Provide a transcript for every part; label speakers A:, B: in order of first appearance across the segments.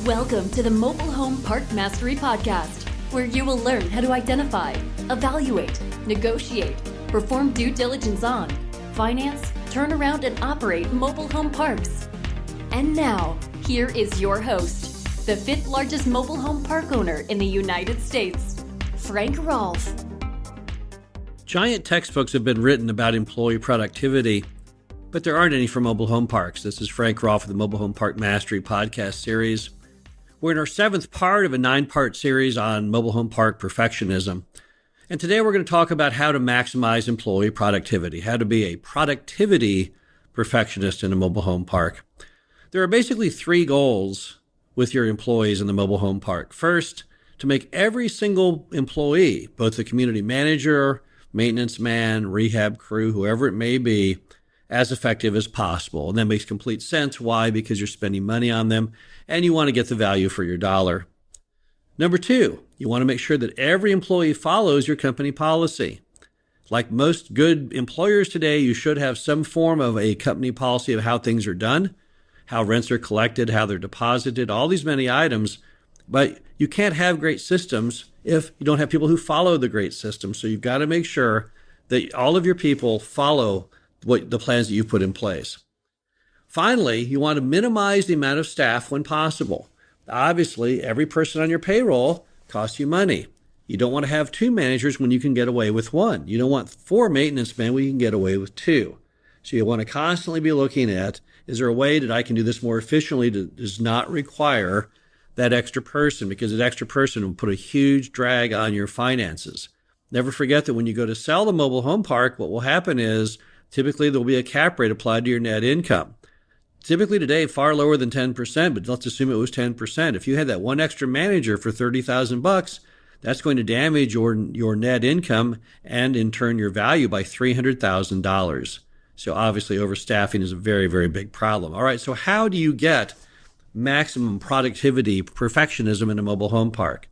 A: Welcome to the Mobile Home Park Mastery Podcast, where you will learn how to identify, evaluate, negotiate, perform due diligence on, finance, turn around, and operate mobile home parks. And now, here is your host, the fifth largest mobile home park owner in the United States, Frank Rolfe.
B: Giant textbooks have been written about employee productivity, but there aren't any for mobile home parks. This is Frank Rolfe of the Mobile Home Park Mastery podcast series. We're in our seventh part of a 9-part series on mobile home park perfectionism. And today we're going to talk about how to maximize employee productivity, how to be a productivity perfectionist in a mobile home park. There are basically 3 goals with your employees in the mobile home park. First, to make every single employee, both the community manager, maintenance man, rehab crew, whoever it may be, as effective as possible. And that makes complete sense. Why? Because you're spending money on them and you want to get the value for your dollar. Number 2, you want to make sure that every employee follows your company policy. Like most good employers today, you should have some form of a company policy of how things are done, how rents are collected, how they're deposited, all these many items. But you can't have great systems if you don't have people who follow the great systems. So you've got to make sure that all of your people follow what the plans that you've put in place. Finally, you want to minimize the amount of staff when possible. Obviously, every person on your payroll costs you money. You don't want to have 2 managers when you can get away with 1. You don't want 4 maintenance men when you can get away with 2. So you want to constantly be looking at, is there a way that I can do this more efficiently that does not require that extra person? Because that extra person will put a huge drag on your finances. Never forget that when you go to sell the mobile home park, what will happen is typically there will be a cap rate applied to your net income. Typically today, far lower than 10%, but let's assume it was 10%. If you had that 1 extra manager for $30,000, that's going to damage your net income and in turn your value by $300,000. So obviously overstaffing is a very, very big problem. All right, so how do you get maximum productivity, perfectionism in a mobile home park?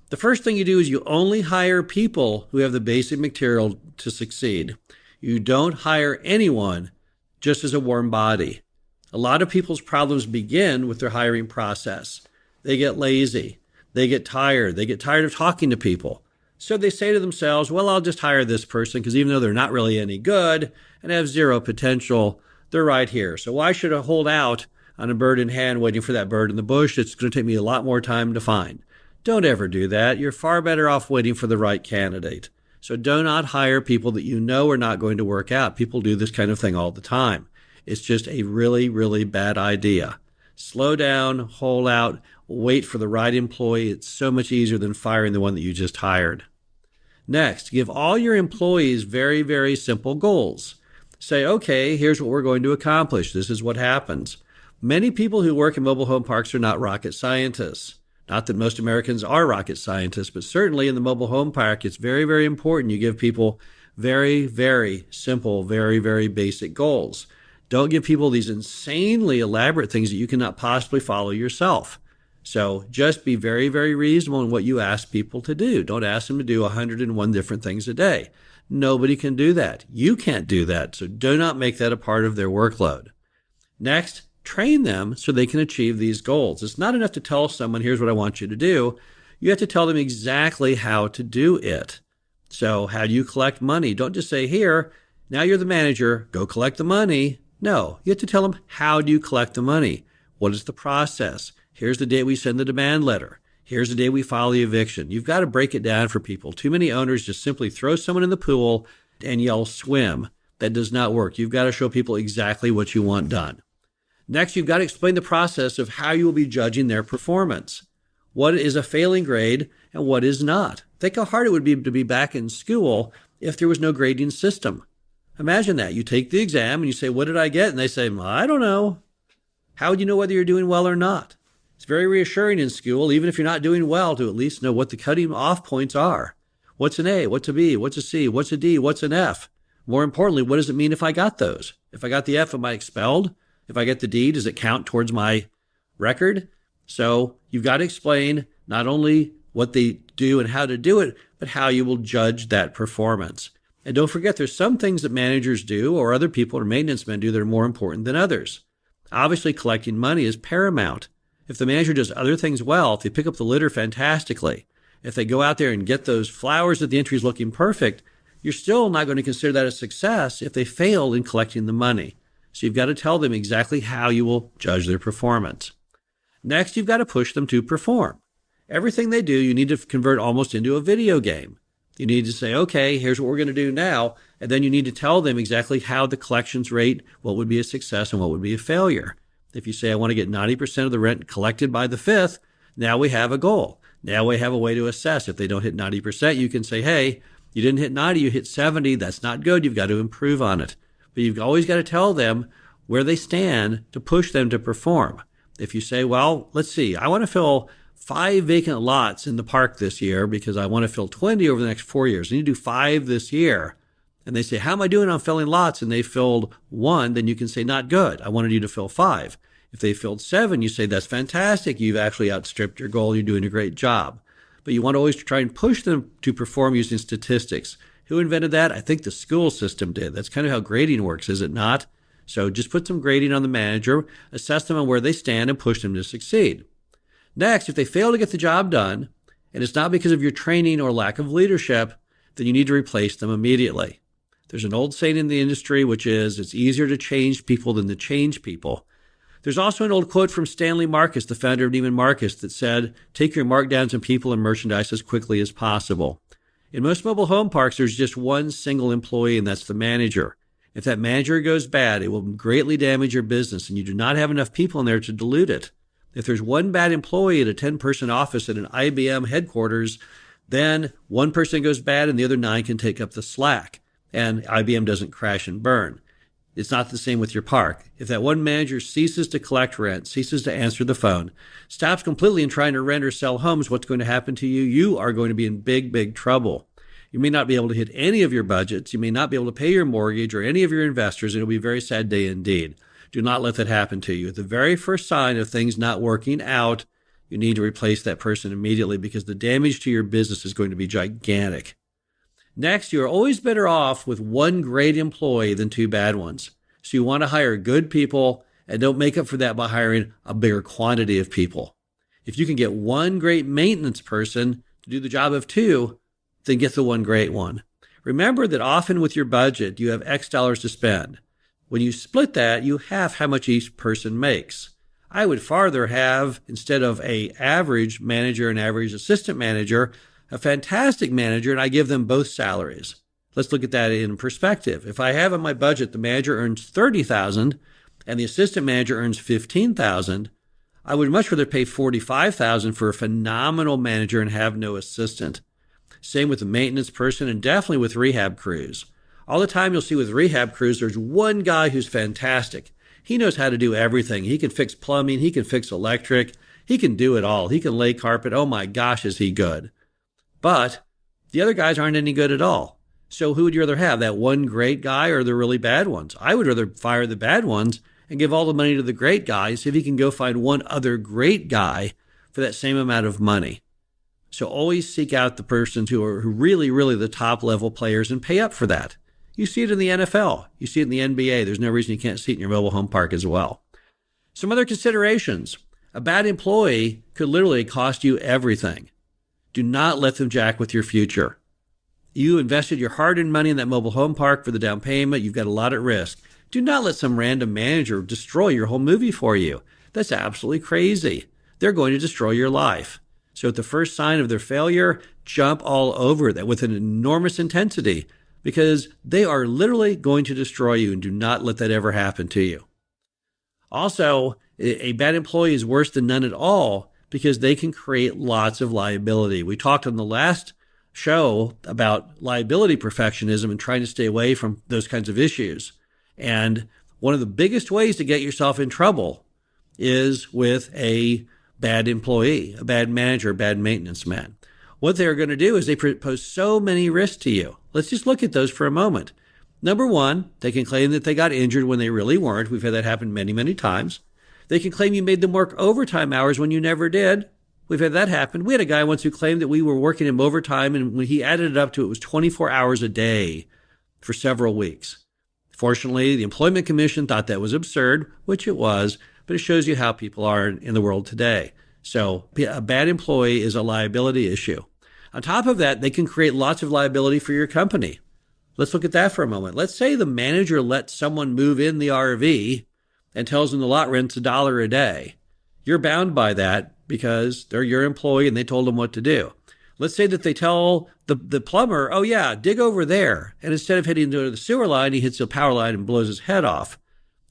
B: The first thing you do is you only hire people who have the basic material to succeed. You don't hire anyone just as a warm body. A lot of people's problems begin with their hiring process. They get lazy. They get tired. They get tired of talking to people. So they say to themselves, well, I'll just hire this person because even though they're not really any good and have 0 potential, they're right here. So why should I hold out on a bird in hand waiting for that bird in the bush? It's going to take me a lot more time to find. Don't ever do that. You're far better off waiting for the right candidate. So do not hire people that you know are not going to work out. People do this kind of thing all the time. It's just a really, really bad idea. Slow down, hold out, wait for the right employee. It's so much easier than firing the one that you just hired. Next, give all your employees very, very simple goals. Say, okay, here's what we're going to accomplish. This is what happens. Many people who work in mobile home parks are not rocket scientists. Not that most Americans are rocket scientists, but certainly in the mobile home park, it's very, very important you give people very, very simple, very, very basic goals. Don't give people these insanely elaborate things that you cannot possibly follow yourself. So just be very, very reasonable in what you ask people to do. Don't ask them to do 101 different things a day. Nobody can do that. You can't do that. So do not make that a part of their workload. Next, train them so they can achieve these goals. It's not enough to tell someone, here's what I want you to do. You have to tell them exactly how to do it. So how do you collect money? Don't just say, here, now you're the manager, go collect the money. No, you have to tell them, how do you collect the money? What is the process? Here's the day we send the demand letter. Here's the day we file the eviction. You've got to break it down for people. Too many owners just simply throw someone in the pool and yell swim. That does not work. You've got to show people exactly what you want done. Next, you've got to explain the process of how you will be judging their performance. What is a failing grade and what is not? Think how hard it would be to be back in school if there was no grading system. Imagine that. You take the exam and you say, what did I get? And they say, well, I don't know. How would you know whether you're doing well or not? It's very reassuring in school, even if you're not doing well, to at least know what the cutting off points are. What's an A? What's a B? What's a C? What's a D? What's an F? More importantly, what does it mean if I got those? If I got the F, am I expelled? If I get the D, does it count towards my record? So you've got to explain not only what they do and how to do it, but how you will judge that performance. And don't forget, there's some things that managers do or other people or maintenance men do that are more important than others. Obviously, collecting money is paramount. If the manager does other things well, if they pick up the litter fantastically, if they go out there and get those flowers at the entries looking perfect, you're still not going to consider that a success if they fail in collecting the money. So you've got to tell them exactly how you will judge their performance. Next, you've got to push them to perform. Everything they do, you need to convert almost into a video game. You need to say, okay, here's what we're going to do now. And then you need to tell them exactly how the collections rate, what would be a success and what would be a failure. If you say, I want to get 90% of the rent collected by the 5th, now we have a goal. Now we have a way to assess. If they don't hit 90%, you can say, hey, you didn't hit 90, you hit 70. That's not good. You've got to improve on it. But you've always got to tell them where they stand to push them to perform. If you say, well, let's see, I want to fill 5 vacant lots in the park this year because I want to fill 20 over the next 4 years. I need to do 5 this year. And they say, how am I doing on filling lots? And they filled 1, then you can say, not good. I wanted you to fill 5. If they filled 7, you say, that's fantastic. You've actually outstripped your goal. You're doing a great job. But you want to always try and push them to perform using statistics. Who invented that? I think the school system did. That's kind of how grading works, is it not? So just put some grading on the manager, assess them on where they stand, and push them to succeed. Next, if they fail to get the job done, and it's not because of your training or lack of leadership, then you need to replace them immediately. There's an old saying in the industry, which is, it's easier to change people than to change people. There's also an old quote from Stanley Marcus, the founder of Neiman Marcus, that said, take your markdowns on people and merchandise as quickly as possible. In most mobile home parks, there's just one single employee, and that's the manager. If that manager goes bad, it will greatly damage your business, and you do not have enough people in there to dilute it. If there's one bad employee at a 10-person office at an IBM headquarters, then one person goes bad and the other 9 can take up the slack, and IBM doesn't crash and burn. It's not the same with your park. If that one manager ceases to collect rent, ceases to answer the phone, stops completely in trying to rent or sell homes, what's going to happen to you? You are going to be in big, big trouble. You may not be able to hit any of your budgets. You may not be able to pay your mortgage or any of your investors. It'll be a very sad day indeed. Do not let that happen to you. At the very first sign of things not working out, you need to replace that person immediately because the damage to your business is going to be gigantic. Next, you are always better off with one great employee than 2 bad ones. So you want to hire good people and don't make up for that by hiring a bigger quantity of people. If you can get one great maintenance person to do the job of 2, then get the one great one. Remember that often with your budget, you have X dollars to spend. When you split that, you have how much each person makes. I would farther have, instead of an average manager and average assistant manager, a fantastic manager, and I give them both salaries. Let's look at that in perspective. If I have in my budget the manager earns $30,000 and the assistant manager earns $15,000, I would much rather pay $45,000 for a phenomenal manager and have no assistant. Same with the maintenance person and definitely with rehab crews. All the time you'll see with rehab crews, there's one guy who's fantastic. He knows how to do everything. He can fix plumbing. He can fix electric. He can do it all. He can lay carpet. Oh my gosh, is he good. But the other guys aren't any good at all. So who would you rather have, that one great guy or the really bad ones? I would rather fire the bad ones and give all the money to the great guys if he can go find one other great guy for that same amount of money. So always seek out the persons who are really, really the top level players and pay up for that. You see it in the NFL. You see it in the NBA. There's no reason you can't see it in your mobile home park as well. Some other considerations. A bad employee could literally cost you everything. Do not let them jack with your future. You invested your hard-earned money in that mobile home park for the down payment. You've got a lot at risk. Do not let some random manager destroy your whole movie for you. That's absolutely crazy. They're going to destroy your life. So at the first sign of their failure, jump all over that with an enormous intensity because they are literally going to destroy you, and do not let that ever happen to you. Also, a bad employee is worse than none at all because they can create lots of liability. We talked on the last show about liability perfectionism and trying to stay away from those kinds of issues. And one of the biggest ways to get yourself in trouble is with a bad employee, a bad manager, a bad maintenance man. What they're going to do is they pose so many risks to you. Let's just look at those for a moment. Number one, they can claim that they got injured when they really weren't. We've had that happen many, many times. They can claim you made them work overtime hours when you never did. We've had that happen. We had a guy once who claimed that we were working him overtime, and when he added it up to it was 24 hours a day for several weeks. Fortunately, the Employment Commission thought that was absurd, which it was, but it shows you how people are in the world today. So a bad employee is a liability issue. On top of that, they can create lots of liability for your company. Let's look at that for a moment. Let's say the manager lets someone move in the RV and tells them the lot rent's $1 a day. You're bound by that because they're your employee and they told them what to do. Let's say that they tell the plumber, oh yeah, dig over there. And instead of hitting into the sewer line, he hits the power line and blows his head off.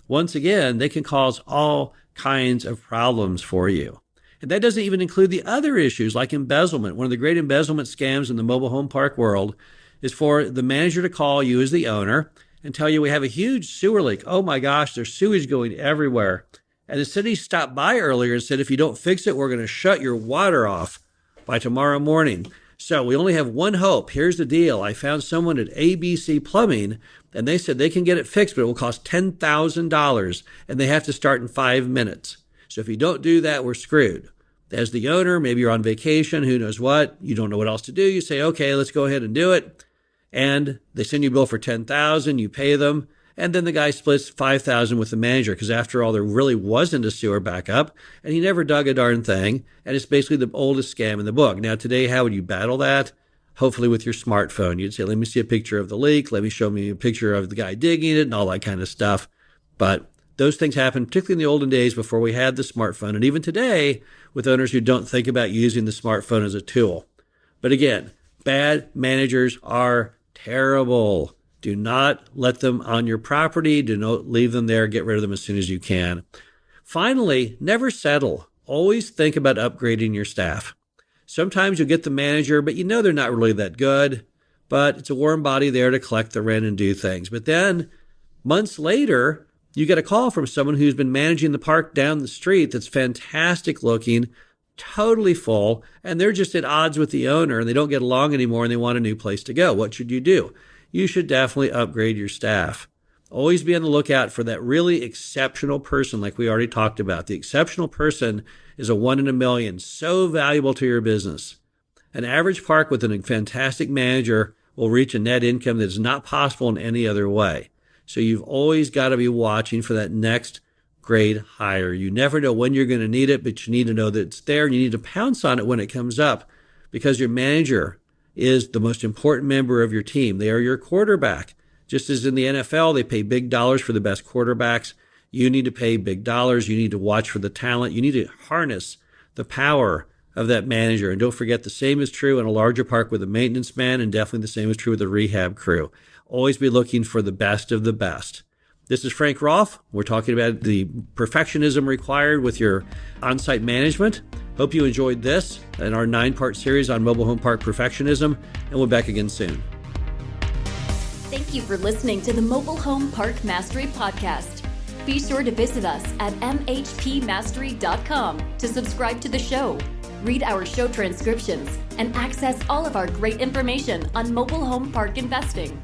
B: Once again, they can cause all kinds of problems for you. And that doesn't even include the other issues like embezzlement. One of the great embezzlement scams in the mobile home park world is for the manager to call you as the owner and tell you we have a huge sewer leak. Oh my gosh, there's sewage going everywhere. And the city stopped by earlier and said, if you don't fix it, we're going to shut your water off by tomorrow morning. So we only have one hope. Here's the deal. I found someone at ABC Plumbing, and they said they can get it fixed, but it will cost $10,000, and they have to start in 5 minutes. So if you don't do that, we're screwed. As the owner, maybe you're on vacation, who knows what, you don't know what else to do. You say, okay, let's go ahead and do it. And they send you a bill for $10,000, you pay them, and then the guy splits $5,000 with the manager because after all, there really wasn't a sewer backup, and he never dug a darn thing, and it's basically the oldest scam in the book. Now today, how would you battle that? Hopefully with your smartphone. You'd say, let me see a picture of the leak, let me show me a picture of the guy digging it, and all that kind of stuff. But those things happened, particularly in the olden days before we had the smartphone, and even today with owners who don't think about using the smartphone as a tool. But again, bad managers are terrible. Do not let them on your property. Do not leave them there. Get rid of them as soon as you can. Finally, never settle. Always think about upgrading your staff. Sometimes you'll get the manager, but you know they're not really that good, but it's a warm body there to collect the rent and do things. But then months later, you get a call from someone who's been managing the park down the street that's fantastic looking, totally full, and they're just at odds with the owner and they don't get along anymore and they want a new place to go. What should you do? You should definitely upgrade your staff. Always be on the lookout for that really exceptional person like we already talked about. The exceptional person is a 1 in a million, so valuable to your business. An average park with a fantastic manager will reach a net income that is not possible in any other way. So you've always got to be watching for that next grade hire. You never know when you're going to need it, but you need to know that it's there and you need to pounce on it when it comes up because your manager is the most important member of your team. They are your quarterback. Just as in the NFL, they pay big dollars for the best quarterbacks. You need to pay big dollars. You need to watch for the talent. You need to harness the power of that manager. And don't forget, the same is true in a larger park with a maintenance man, and definitely the same is true with a rehab crew. Always be looking for the best of the best. This is Frank Rolfe. We're talking about the perfectionism required with your on-site management. Hope you enjoyed this and our 9-part series on mobile home park perfectionism, and we'll be back again soon.
A: Thank you for listening to the Mobile Home Park Mastery Podcast. Be sure to visit us at mhpmastery.com to subscribe to the show, read our show transcriptions, and access all of our great information on mobile home park investing.